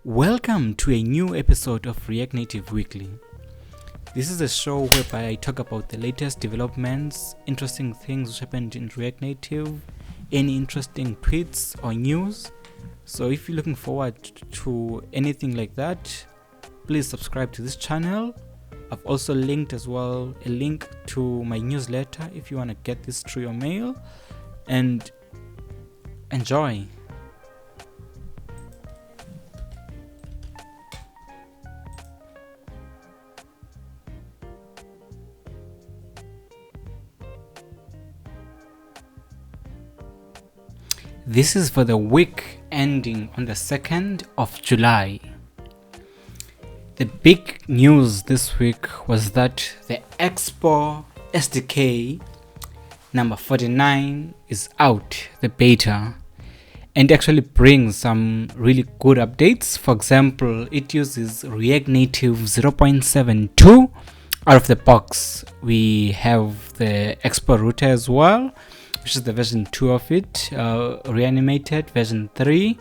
Welcome to a new episode of React Native Weekly. This is a show whereby I talk about the latest developments, interesting things which happened in React Native, any interesting tweets or news. So if you're looking forward to anything like that, please subscribe to this channel. I've also linked as well a link to my newsletter if you want to get this through your mail, and enjoy. This is for the week ending on the 2nd of July. The big news this week was that the Expo SDK number 49 is out, the beta, and actually brings some really good updates. For example, it uses React Native 0.72 out of the box. We have the Expo router as well, which is the version 2 of it, reanimated version 3,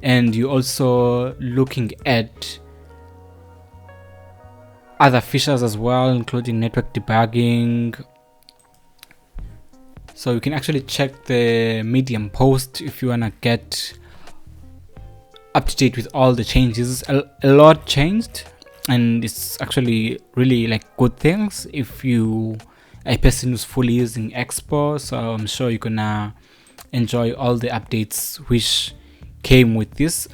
and you're also looking at other features as well, including network debugging. So you can actually check the Medium post if you want to get up to date with all the changes. A lot changed, and it's actually really like good things if you a person who's fully using Expo. So I'm sure you're gonna enjoy all the updates which came with this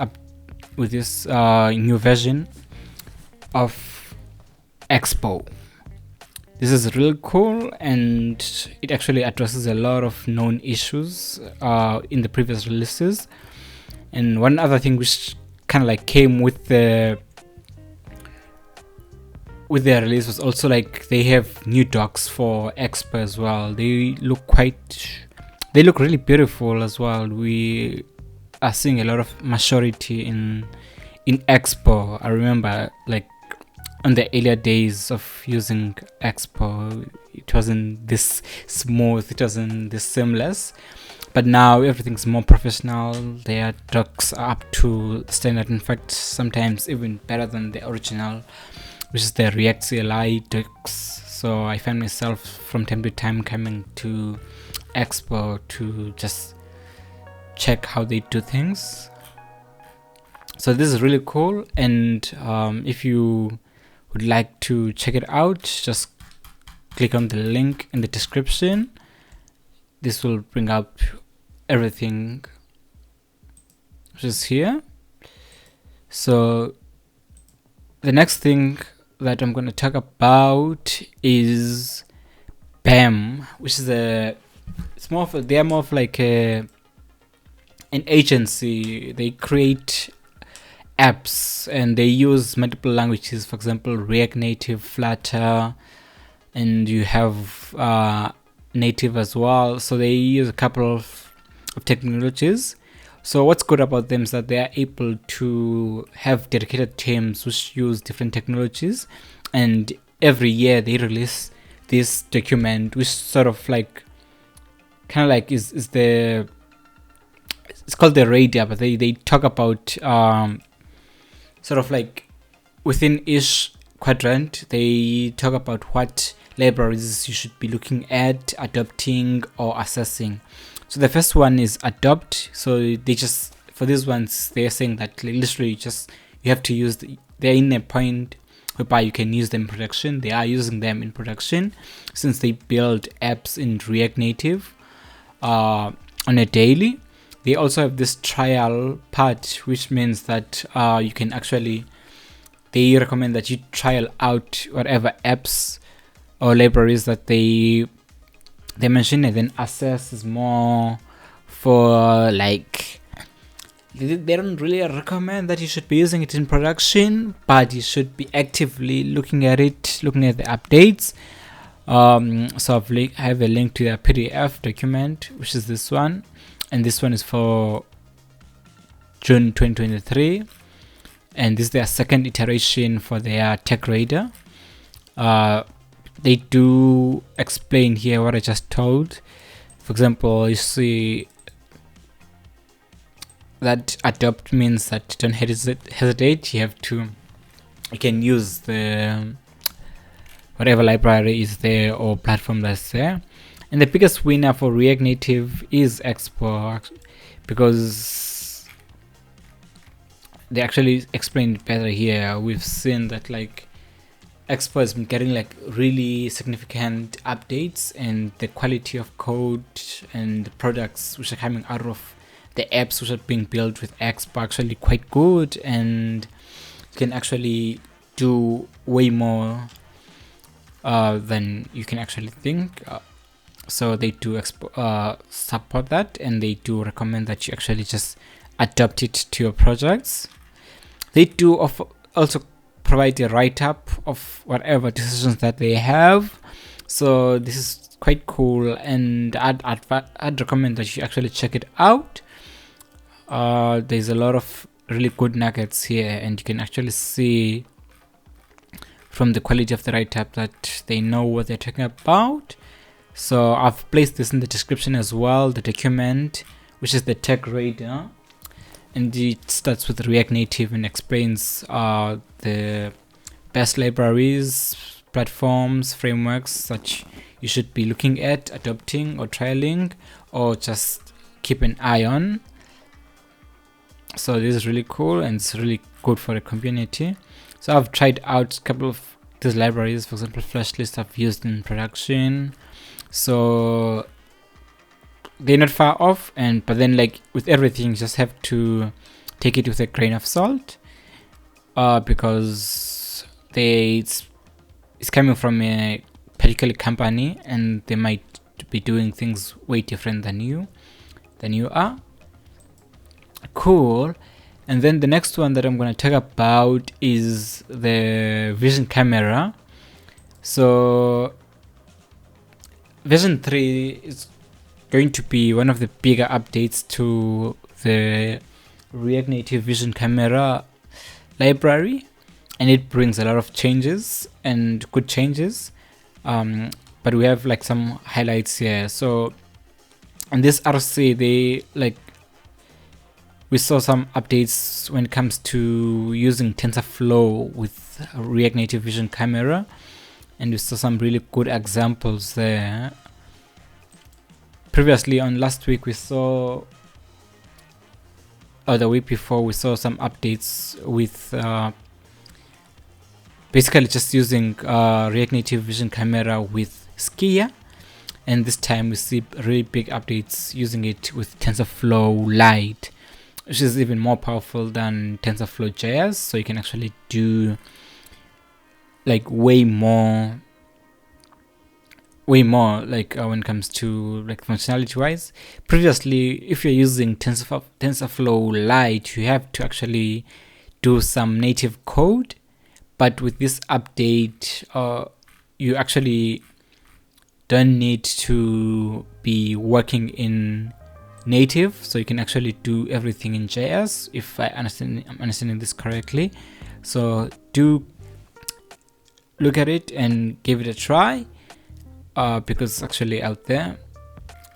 new version of Expo. This is really cool, and it actually addresses a lot of known issues in the previous releases. And one other thing which kind of like came with their release was also like they have new docs for Expo as well. They look really beautiful as well. We are seeing a lot of maturity in Expo. I remember like on the earlier days of using Expo, it wasn't this smooth, it wasn't this seamless, but now everything's more professional. Their docs are up to standard, in fact sometimes even better than the original, which is the React CLI docs. So I find myself from time to time coming to Expo to just check how they do things. So this is really cool, and if you would like to check it out, just click on the link in the description. This will bring up everything which is here. So the next thing that I'm going to talk about is BAM, which is they're more of like an agency. They create apps and they use multiple languages, for example React Native, Flutter, and you have native as well. So they use a couple of technologies. So what's good about them is that they are able to have dedicated teams which use different technologies, and every year they release this document which sort of like kind of like is the, it's called the radar, but they talk about sort of like within each quadrant they talk about what libraries you should be looking at, adopting or assessing. So the first one is adopt. So they just, for these ones, they're saying that literally just you have to use they're in a point whereby you can use them in production. They are using them in production since they build apps in React Native on a daily. They also have this trial part, which means that you can actually, they recommend that you trial out whatever apps or libraries that they mention, and then assess is more for like, they don't really recommend that you should be using it in production, but you should be actively looking at it, looking at the updates. So I have a link to their PDF document, which is this one, and this one is for June 2023, and this is their second iteration for their tech radar. They do explain here what I just told. For example, you see that adopt means that don't hesitate. You can use the whatever library is there or platform that's there. And the biggest winner for React Native is Expo, because they actually explained it better here. We've seen that like Expo has been getting like really significant updates, and the quality of code and the products which are coming out of the apps which are being built with Expo are actually quite good, and you can actually do way more than you can actually think. So they do support that, and they do recommend that you actually just adopt it to your projects. They do also provide a write-up of whatever decisions that they have. So this is quite cool, and I'd recommend that you actually check it out. There's a lot of really good nuggets here, and you can actually see from the quality of the write-up that they know what they're talking about. So I've placed this in the description as well, the document, which is the tech radar, and it starts with React Native and explains the best libraries, platforms, frameworks that you should be looking at, adopting or trialing, or just keep an eye on. So this is really cool, and it's really good for the community. So I've tried out a couple of these libraries. For example, Flashlist I've used in production, so they're not far off. But then like with everything, you just have to take it with a grain of salt, because it's coming from a particular company, and they might be doing things way different than you are. Cool. And then the next one that I'm going to talk about is the vision camera. So version 3 is going to be one of the bigger updates to the React Native vision camera library, and it brings a lot of changes and good changes. But we have like some highlights here. So in this RC, we saw some updates when it comes to using TensorFlow with React Native Vision Camera, and we saw some really good examples there. Previously on last week or the week before, we saw some updates with basically just using React Native Vision Camera with Skia, and this time we see really big updates using it with TensorFlow Lite, which is even more powerful than TensorFlow.js. So you can actually do like way more like when it comes to like functionality wise. Previously, if you're using TensorFlow Lite, you have to actually do some native code, but with this update, you actually don't need to be working in native, so you can actually do everything in JS, if I'm understanding this correctly. So do look at it and give it a try, because it's actually out there.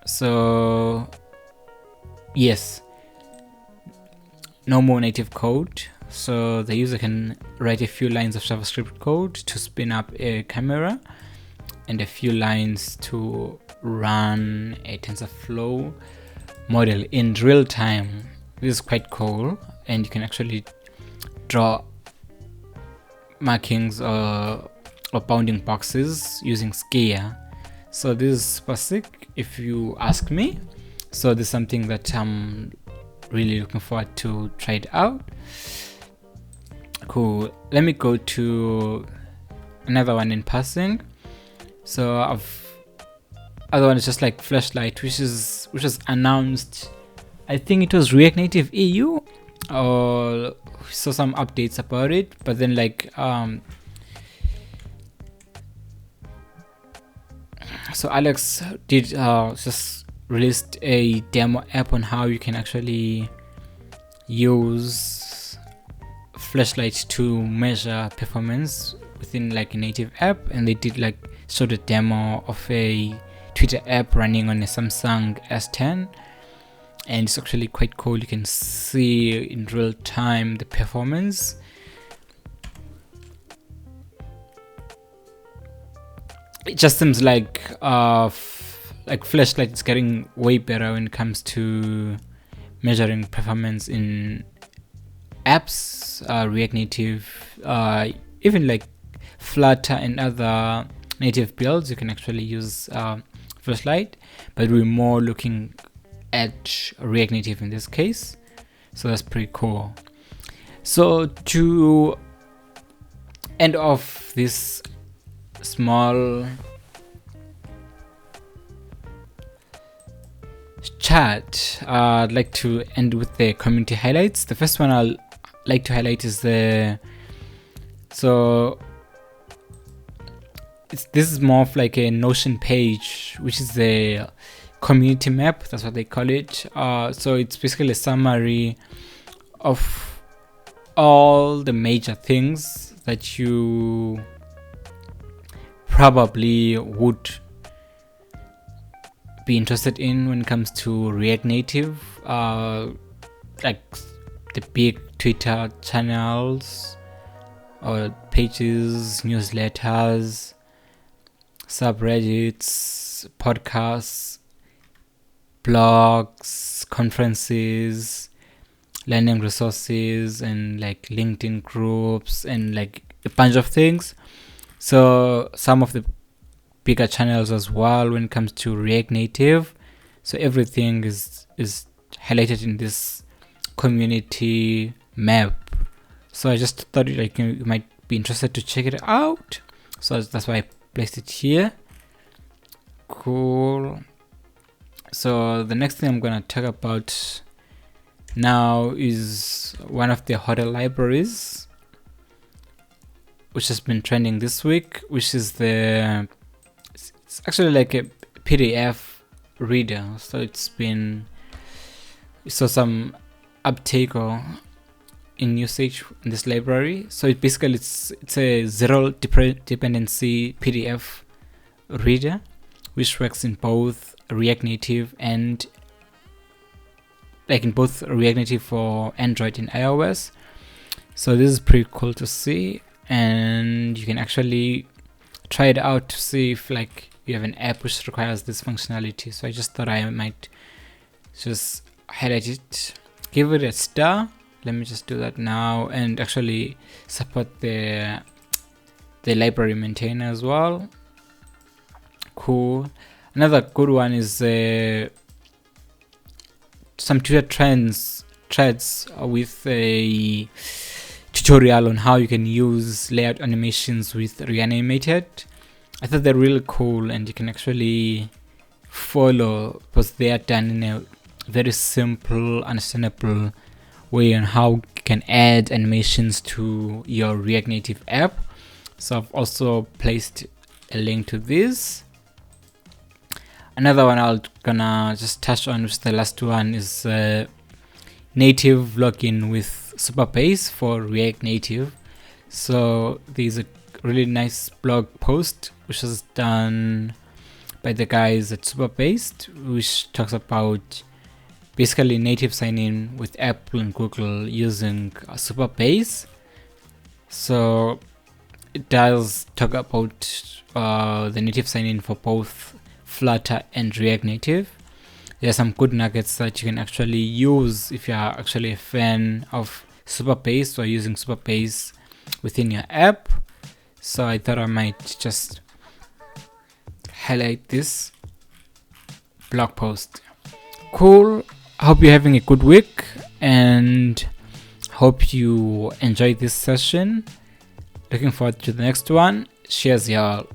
So yes, no more native code, so the user can write a few lines of JavaScript code to spin up a camera and a few lines to run a TensorFlow model in real time. This is quite cool, and you can actually draw markings or bounding boxes using Skia. So this is super sick if you ask me. So this is something that I'm really looking forward to try it out. Cool. Let me go to another one in passing. So other one is just like Flashlight, which was announced, I think it was React Native EU, or saw some updates about it, but then like so Alex did just released a demo app on how you can actually use Flashlight to measure performance within like a native app, and they did like showed a demo of a Twitter app running on a Samsung S10, and it's actually quite cool. You can see in real time the performance. It just seems like Flashlight is getting way better when it comes to measuring performance in apps, React Native, even like Flutter and other native builds. You can actually use Flashlight, but we're more looking at React Native in this case, so that's pretty cool. So to end off this small chat, I'd like to end with the community highlights. The first one I'll like to highlight is this is more of like a Notion page, which is the community map, that's what they call it. So it's basically a summary of all the major things that you probably would be interested in when it comes to React Native, like the big Twitter channels or pages, newsletters, subreddits, podcasts, blogs, conferences, learning resources, and like LinkedIn groups, and like a bunch of things. So some of the bigger channels as well when it comes to React Native. So everything is highlighted in this community map. So I just thought like you might be interested to check it out. So that's why I placed it here. Cool. So the next thing I'm gonna talk about now is one of the hotel libraries which has been trending this week, which is it's actually like a PDF reader. So some uptake or in usage in this library. So it basically it's a zero dependency PDF reader, which works in both React Native and like in both React Native for Android and iOS. So this is pretty cool to see, and you can actually try it out to see if like you have an app which requires this functionality. So I just thought I might just highlight it, give it a star. Let me just do that now, and actually support the library maintainer as well. Cool. Another good one is some Twitter threads with a tutorial on how you can use layout animations with Reanimated. I thought they're really cool, and you can actually follow because they are done in a very simple, understandable way on how you can add animations to your React Native app. So I've also placed a link to this. Another one I'll gonna just touch on, which is the last one, is native login with SuperPace for React Native. So there's a really nice blog post which is done by the guys at SuperPace, which talks about basically native sign-in with Apple and Google using SuperPace. So it does talk about the native sign-in for both Flutter and React Native. There are some good nuggets that you can actually use if you are actually a fan of SuperPace or using SuperPace within your app. So I thought I might just highlight this blog post. Cool. I hope you're having a good week, and hope you enjoyed this session. Looking forward to the next one. Cheers, y'all.